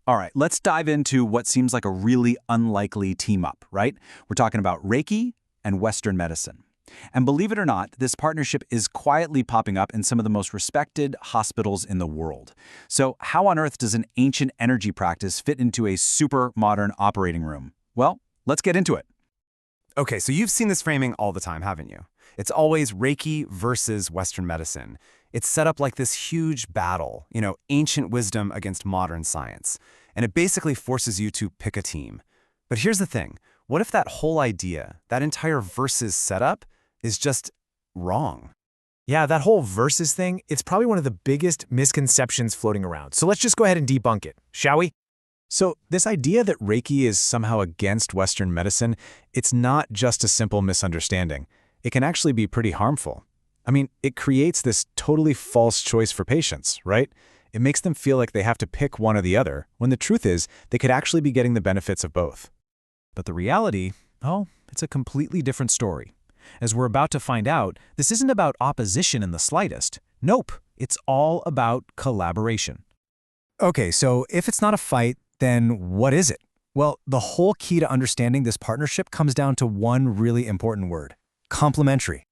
All right, let's dive into what seems like a really unlikely team up, right? We're talking about Reiki and Western medicine. And believe it or not, this partnership is quietly popping up in some of the most respected hospitals in the world. So how on earth does an ancient energy practice fit into a super modern operating room? Well, let's get into it. Okay, so you've seen this framing all the time, haven't you? It's always Reiki versus Western medicine. It's set up like this huge battle, ancient wisdom against modern science. And it basically forces you to pick a team. But here's the thing. What if that whole idea, that entire versus setup, is just wrong? Yeah, that whole versus thing, it's probably one of the biggest misconceptions floating around. So let's just go ahead and debunk it, shall we? So this idea that Reiki is somehow against Western medicine, it's not just a simple misunderstanding. It can actually be pretty harmful. I mean, it creates this totally false choice for patients, right? It makes them feel like they have to pick one or the other, when the truth is they could actually be getting the benefits of both. But the reality, it's a completely different story. As we're about to find out, this isn't about opposition in the slightest. Nope, it's all about collaboration. Okay, so if it's not a fight, then what is it? Well, the whole key to understanding this partnership comes down to one really important word: complementary.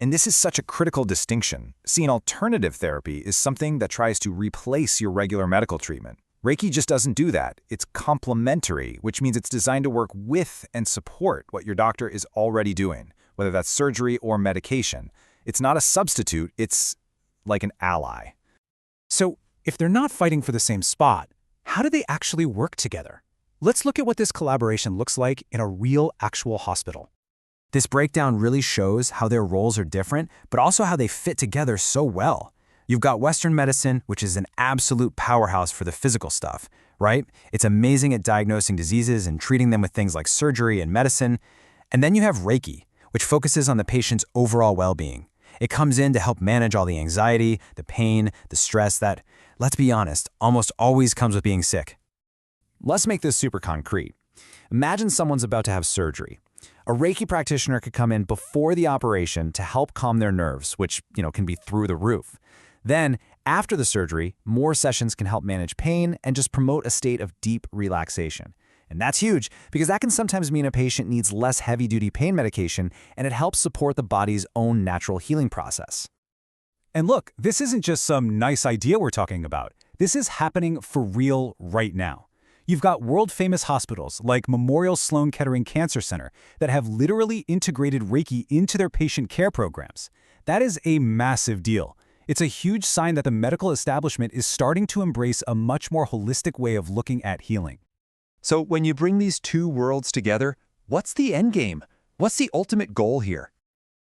And this is such a critical distinction. See, an alternative therapy is something that tries to replace your regular medical treatment. Reiki just doesn't do that. It's complementary, which means it's designed to work with and support what your doctor is already doing, whether that's surgery or medication. It's not a substitute, it's like an ally. So, if they're not fighting for the same spot, how do they actually work together? Let's look at what this collaboration looks like in a real, actual hospital. This breakdown really shows how their roles are different, but also how they fit together so well. You've got Western medicine, which is an absolute powerhouse for the physical stuff, right? It's amazing at diagnosing diseases and treating them with things like surgery and medicine. And then you have Reiki, which focuses on the patient's overall well-being. It comes in to help manage all the anxiety, the pain, the stress that, let's be honest, almost always comes with being sick. Let's make this super concrete. Imagine someone's about to have surgery. A Reiki practitioner could come in before the operation to help calm their nerves, which, can be through the roof. Then, after the surgery, more sessions can help manage pain and just promote a state of deep relaxation. And that's huge because that can sometimes mean a patient needs less heavy-duty pain medication, and it helps support the body's own natural healing process. And look, this isn't just some nice idea we're talking about. This is happening for real right now. You've got world-famous hospitals like Memorial Sloan Kettering Cancer Center that have literally integrated Reiki into their patient care programs. That is a massive deal. It's a huge sign that the medical establishment is starting to embrace a much more holistic way of looking at healing. So when you bring these two worlds together, what's the end game? What's the ultimate goal here?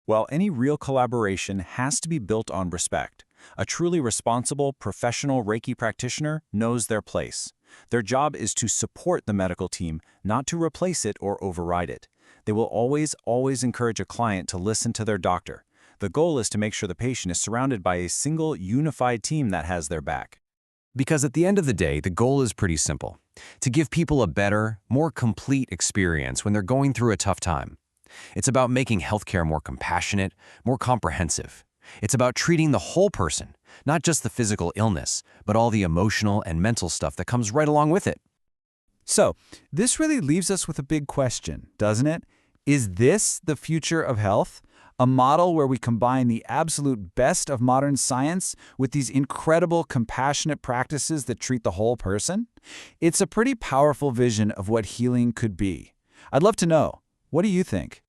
Well, any real collaboration has to be built on respect. A truly responsible, professional Reiki practitioner knows their place. Their job is to support the medical team, not to replace it or override it. They will always encourage a client to listen to their doctor. The goal is to make sure the patient is surrounded by a single, unified team that has their back. Because at the end of the day, the goal is pretty simple: to give people a better, more complete experience when they're going through a tough time. It's about making healthcare more compassionate, more comprehensive. It's about treating the whole person, not just the physical illness, but all the emotional and mental stuff that comes right along with it. So, this really leaves us with a big question, doesn't it? Is this the future of health? A model where we combine the absolute best of modern science with these incredible compassionate practices that treat the whole person? It's a pretty powerful vision of what healing could be. I'd love to know. What do you think?